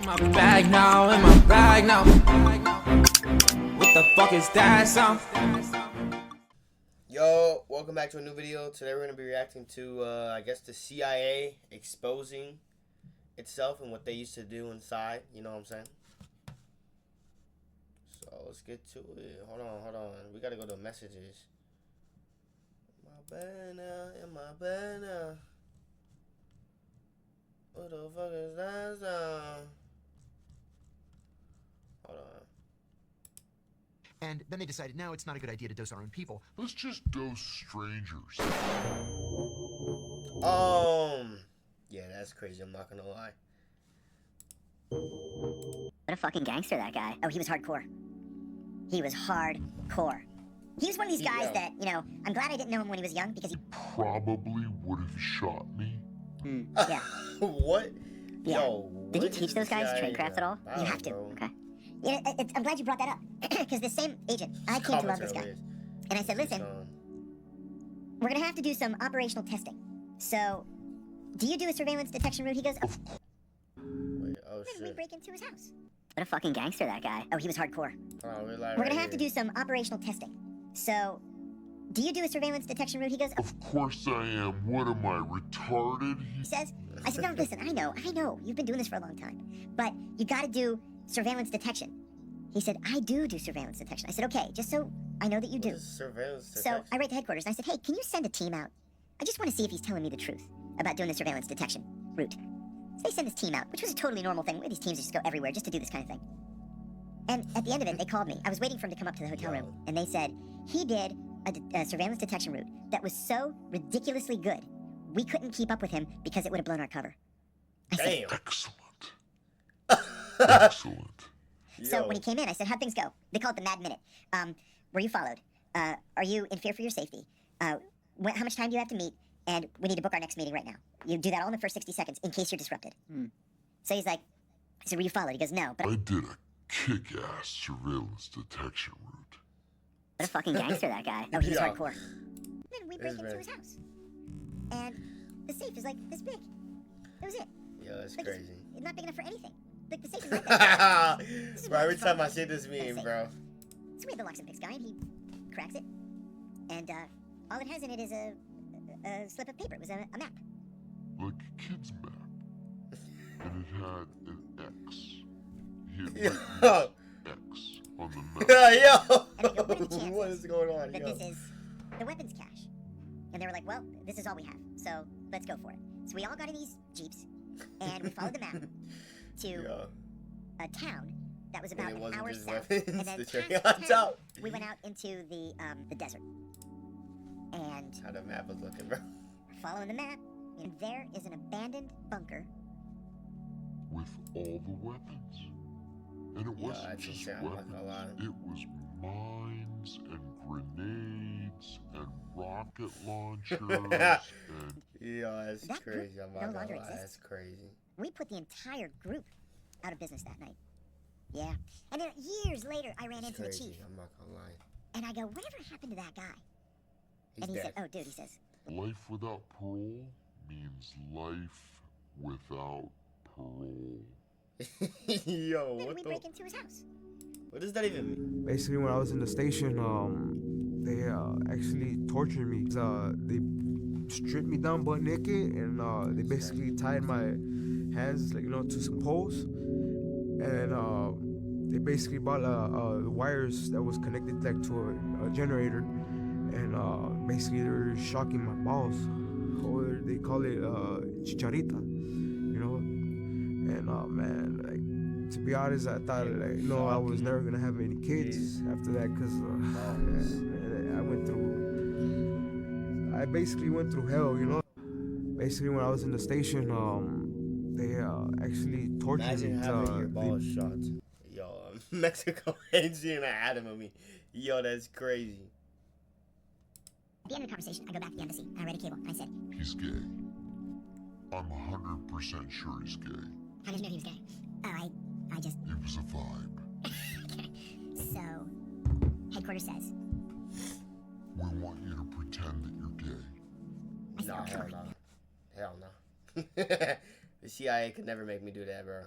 In my bag now, in my bag now. What the fuck is that sound? Yo, welcome back to a new video. Today we're going to be reacting to, I guess, the CIA exposing itself and what they used to do inside. You know what I'm saying? So let's get to it. Hold on. We got to go to messages. My bad now, in my bad now. What the fuck is that sound? Hold on. And then they decided, no, it's not a good idea to dose our own people. Let's just dose strangers. Yeah, that's crazy. I'm not gonna lie. What a fucking gangster, that guy. Oh, he was hardcore. He was hardcore. He was one of these guys that, you know, I'm glad I didn't know him when he was young because he Probably would have shot me. Yeah. What? Yeah. Yo, Did you what teach is those guys CIA tradecraft at all? about, You have to. bro? Okay. Yeah, I'm glad you brought that up because the same agent, I came to love this guy, and I said, listen, we're gonna have to do some operational testing. So, do you do a surveillance detection route? He goes, Wait, oh then we shit. break into his house. What a fucking gangster, that guy. Oh, he was hardcore. Oh, We're gonna have to do some operational testing. So, do you do a surveillance detection route? He goes, Of course I am. What am I, retarded? he says, I said, no, listen, I know, you've been doing this for a long time, but you gotta do surveillance detection. He said, I do surveillance detection. I said, okay, just so I know that you do. Surveillance So detection? I write to headquarters and I said, hey, can you send a team out? I just want to see if he's telling me the truth about doing the surveillance detection route. So they send this team out, which was a totally normal thing. These teams just go everywhere just to do this kind of thing. And at the end of it, they called me. I was waiting for him to come up to the hotel room, and they said, he did a surveillance detection route that was so ridiculously good, we couldn't keep up with him because it would have blown our cover. I said, Damn. Excellent. Excellent. so Yo. when he came in, I said, how'd things go? They call it the Mad Minute. Were you followed? Are you in fear for your safety? How much time do you have to meet? And we need to book our next meeting right now. You do that all in the first 60 seconds in case you're disrupted. So he's like, I said, were you followed? He goes, no, but I did a kick-ass surveillance detection route. what a fucking gangster, that guy. Oh, he was Yeah. hardcore. Then we break into his house. And the safe is like this big. That was it. Yo, that's Like, crazy. It's not big enough for anything. Like, the safe is like that. Bro, every time I see this meme, safe. bro. So we have the locks and picks guy, and he cracks it. And all it has in it is a slip of paper. It was a map. Like a kid's map. And it had an X. He had Yo. written X on the map. Yo! And I go, what are the chances What is going on? that Yo. this is the weapons cache? And they were like, well, this is all we have, so let's go for it. So we all got in these Jeeps, and we followed the map to Yo. a town that was about It an wasn't hour just south. weapons, And then the past cherry the on town, top. we went out into the desert. And How the map was looking, bro. following the map, and there is an abandoned bunker. With all the weapons. And it wasn't that's just insane, I'm not weapons. gonna lie. It was mines and grenades and rocket launchers and Yo, that's That group crazy. I'm no not gonna longer lie. That's exists. crazy. We put the entire group out of business that night. Yeah. And then years later, I ran It's into crazy. the chief, I'm not gonna lie. and I go, whatever happened to that guy? He's And he dead. said, oh, dude, he says, life without parole means life without parole. Yo, then what we the? break into his house. What does that even mean? Basically, when I was in the station, they actually tortured me. They stripped me down butt naked, and they basically tied my hands, like, to some poles, and they basically brought the wires that was connected like to a generator, and basically they were shocking my balls, or they call it chicharita, and man, like, to be honest, I thought, like, I was never gonna have any kids after that, cause I basically went through hell, Basically, when I was in the station, they actually tortured Imagine me. having your balls shot. Yo, Mexico ain't seen an atom of me. Yo, that's crazy. At the end of the conversation, I go back to the embassy, and I read a cable, and I said, He's gay. I'm 100% sure he's gay. how did you know he was gay? Oh, I just, It was a vibe. okay. So, headquarters says, We want you to pretend that you're gay. I said, Nah, oh, come hell on. no. Hell no. The CIA could never make me do that, bro.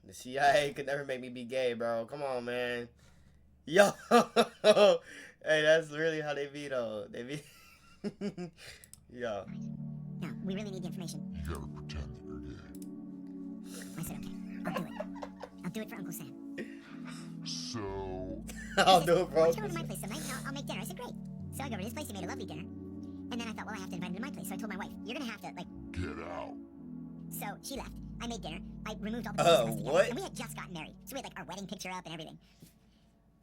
The CIA could never make me be gay, bro. Come on, man. Yo. Hey, that's really how they be, though. They be... Yo. No, we really need the information. You gotta pretend that you're gay. I said, okay, I'll do it. I'll do it for Uncle Sam. So, I'll do it, Why bro. don't you come over to my place some night and I'll make dinner? I said, great. So I go over to his place, he made a lovely dinner. And then I thought, well, I have to invite him to my place. So I told my wife, you're gonna have to, like... get out. So she left. I made dinner. I removed all the pictures of us together. What? And we had just gotten married. So we had, like, our wedding picture up and everything.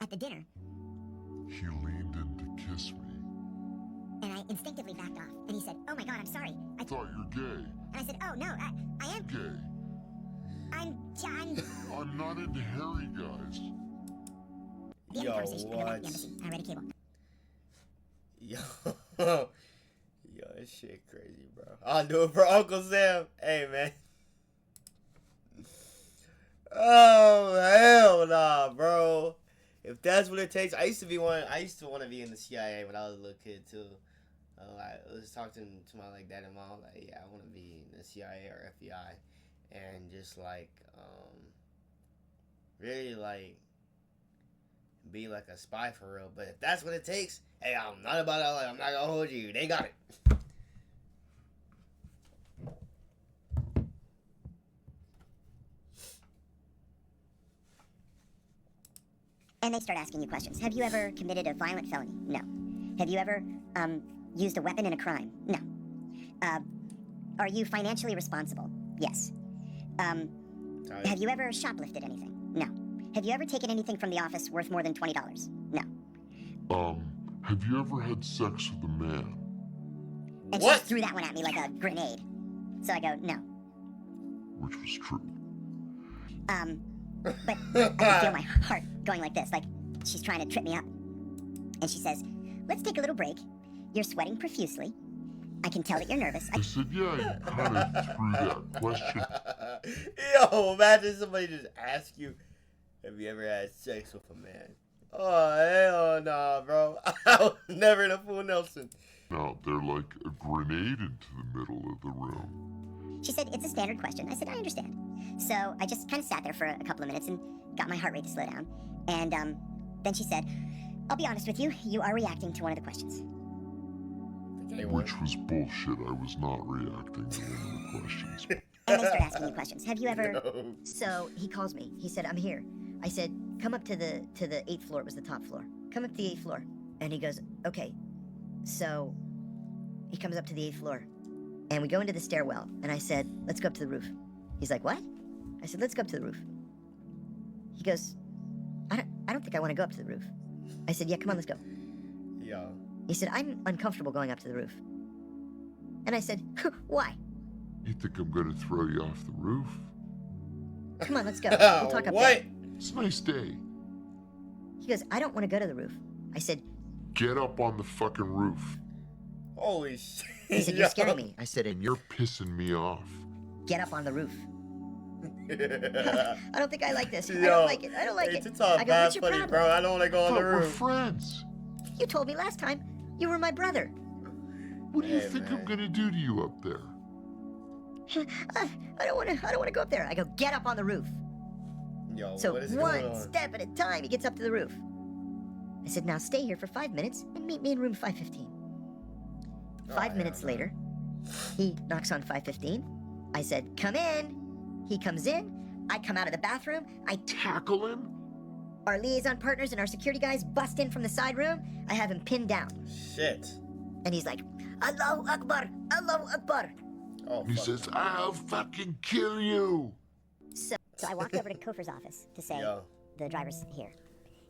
At the dinner, He leaned in to kiss me. and I instinctively backed off. And he said, oh my God, I'm sorry. I thought you're gay. And I said, oh no, I am. Gay. I'm I'm not into hairy guys. The end Yo, of the conversation. I go back to what? the embassy. I read a cable. Yo. Yo, this shit crazy, bro. I'll do it for Uncle Sam. Hey, man. Oh, hell nah, bro. If that's what it takes, I used to want to be in the CIA when I was a little kid too. I was talking to my like dad and mom, like, yeah, I want to be in the CIA or FBI, and just like really like be like a spy for real. But if that's what it takes, hey, I'm not about to, like, I'm not gonna hold you. They got it. And they start asking you questions. Have you ever committed a violent felony? No. Have you ever used a weapon in a crime? No. Are you financially responsible? Yes. Have you ever shoplifted anything? No. Have you ever taken anything from the office worth more than $20? No. Have you ever had sex with a man? And What? she threw that one at me like a grenade. So I go, no. Which was true. But I can feel my heart going like this, like she's trying to trip me up. And she says, let's take a little break. You're sweating profusely. I can tell that you're nervous. I said, yeah, you kind of threw that question. Yo, imagine somebody just ask you, have you ever had sex with a man? Oh, hell nah, bro. I was never in a full Nelson. Now, they're like a grenade into the middle of the room. She said, it's a standard question. I said, I understand. So I just kind of sat there for a couple of minutes and got my heart rate to slow down. And then she said, I'll be honest with you, you are reacting to one of the questions. Which was bullshit. I was not reacting to one of the questions. And they start asking you questions. Have you ever... No. So he calls me. He said, I'm here. I said, come up to the 8th floor. It was the top floor. Come up to the 8th floor. And he goes, okay. So he comes up to the 8th floor. And we go into the stairwell. And I said, let's go up to the roof. He's like, what? I said, let's go up to the roof. He goes, I don't think I want to go up to the roof. I said, yeah, come on, let's go. Yo. He said, I'm uncomfortable going up to the roof. And I said, why? You think I'm gonna throw you off the roof? Come on, let's go. We'll talk up What? there. It's a nice day. He goes, I don't want to go to the roof. I said, Get up on the fucking roof. Holy shit. he said, you're scaring me. I said, and you're pissing me off. Get up on the roof. Yo. I don't think I like this. I don't like it. I don't like it. It's all I go, bad what's your funny, problem? bro. I don't want to go on But the we're roof. friends. You told me last time you were my brother. What do you Hey, think man. I'm gonna do to you up there? I don't want to go up there. I go, get up on the roof. Yo, So what is going one on? step at a time, he gets up to the roof. I said, now stay here for 5 minutes and meet me in room 515. Oh, 5 minutes yeah, later, he knocks on 515. I said, come in. He comes in. I come out of the bathroom. I Tackle him? Our liaison partners and our security guys bust in from the side room. I have him pinned down. Shit. And he's like, Allahu Akbar, Allahu Akbar. Oh, He fuck. says, I'll fucking kill you. So I walked over to Kofer's office to say, Yo. the driver's here.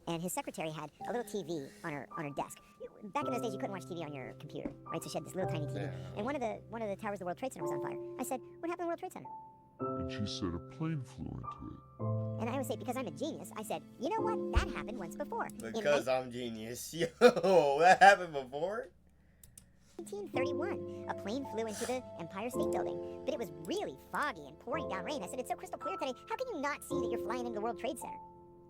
And his secretary had a little TV on her desk. Back in those days, you couldn't watch TV on your computer, right? So she had this little tiny TV. Yeah. And one of the towers of the World Trade Center was on fire. I said, what happened to the World Trade Center? And she said a plane flew into it. And I would say, because I'm a genius, I said, you know what? That happened once before. Because I'm genius. Yo, that happened before? In 1931, a plane flew into the Empire State Building, but it was really foggy and pouring down rain. I said, it's so crystal clear today. How can you not see that you're flying into the World Trade Center?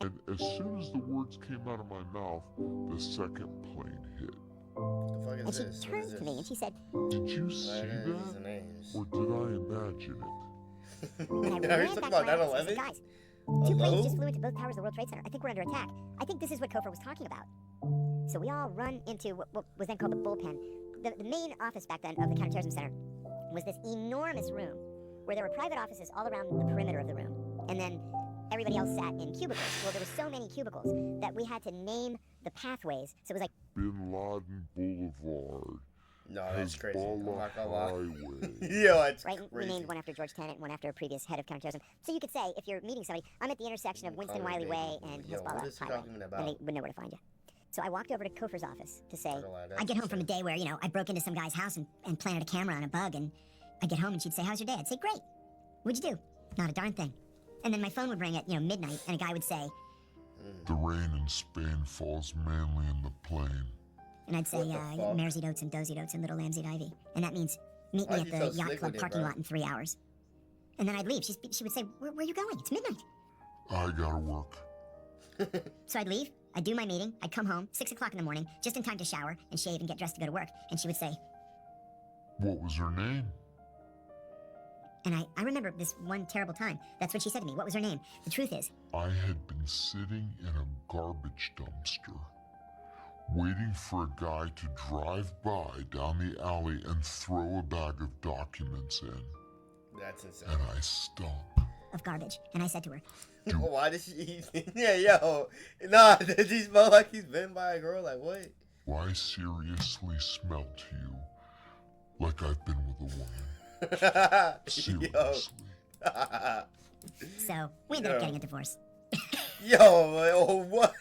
And as soon as the words came out of my mouth, the second plane hit. What the fuck And is she this? What turned is to me and this? she said, Did you see What is the that? names? Or did I imagine it? and I Are you ran talking back about to my office. I 9/11? said, guys, Two planes Hello? just flew into both towers of the World Trade Center. I think we're under attack. I think this is what Kofor was talking about. So we all run into what was then called the bullpen. The main office back then of the Counterterrorism Center was this enormous room where there were private offices all around the perimeter of the room. And then everybody else sat in cubicles. Well, there were so many cubicles that we had to name the pathways. So it was like Bin Laden Boulevard. No, that's crazy. I'm Hezbollah not gonna lie. Highway. Yo, it's right? We crazy. named one after George Tenet, one after a previous head of counterterrorism. So you could say, if you're meeting somebody, I'm at the intersection of Winston Conor Wiley Way Baby. and Yo, what Hezbollah is he Highway, talking about? and they would know where to find you. So I walked over to Kofor's office to say, Not gonna lie, that's I get home from a insane. day where, I broke into some guy's house and planted a camera on a bug, and I'd get home and she'd say, how's your day? I'd say, great. What'd you do? Not a darn thing. And then my phone would ring at, midnight, and a guy would say, The rain in Spain falls mainly in the plain. and I'd say, What the fuck? mares eat oats and does eat oats and little lambs eat ivy. And that means, meet Why'd me you at so the yacht slick club with it, parking bro? lot in 3 hours. And then I'd leave. She would say, where are you going? It's midnight. I gotta work. So I'd leave, I'd do my meeting, I'd come home, 6 o'clock in the morning, just in time to shower and shave and get dressed to go to work. And she would say, What was her name? and I remember this one terrible time. That's what she said to me. What was her name? The truth is, I had been sitting in a garbage dumpster, waiting for a guy to drive by down the alley and throw a bag of documents in, That's insane. and I stunk. of garbage. And I said to her, Why did she? Yeah, yo, nah. Did he smell like he's been by a girl? Like what? Do I seriously smell to you like I've been with a woman? Yo. Seriously. so we ended Yeah. up getting a divorce. Yo, what?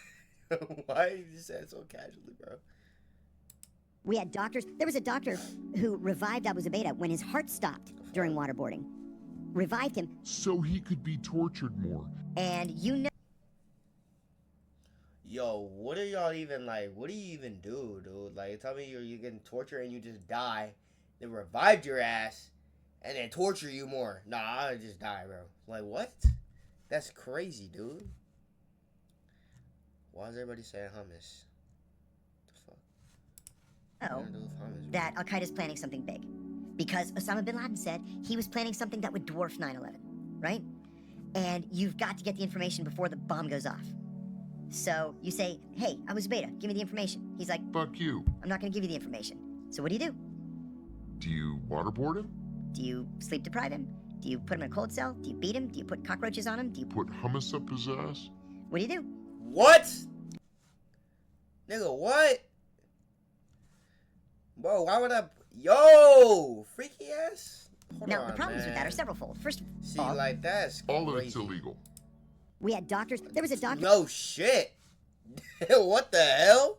Why did you say it so casually, bro? We had doctors. There was a doctor who revived Abu Zubaydah when his heart stopped during waterboarding. Revived him, So he could be tortured more. and you know. Yo, what are y'all even like? What do you even do, dude? Like, tell me you're getting tortured and you just die, then revived your ass, and then torture you more. Nah, I'll just die, bro. Like, what? That's crazy, dude. Why is everybody saying hummus? What the fuck? Oh, What do I do with hummus, bro? that Al Qaeda's planning something big. Because Osama bin Laden said he was planning something that would dwarf 9/11, right? And you've got to get the information before the bomb goes off. So you say, hey, Abu Zubaydah, give me the information. He's like, Fuck you. I'm not going to give you the information. So what do? Do you waterboard him? Do you sleep deprive him? Do you put him in a cold cell? Do you beat him? Do you put cockroaches on him? Do you Put hummus up his ass? What do? What? Nigga, what? Bro, why would I? Yo, freaky ass. Hold Now, on, the problems with that are man. severalfold. First of See, all, like that's All of crazy. it's illegal. we had doctors. There was a doctor. No shit. What the hell?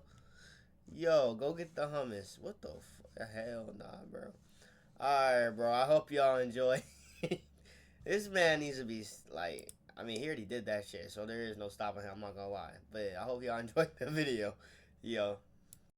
Yo, go get the hummus. What the hell, nah, bro. Alright, bro. I hope y'all enjoy. This man needs to be like. I mean, he already did that shit, so there is no stopping him. I'm not gonna lie. But I hope y'all enjoyed the video. Yo.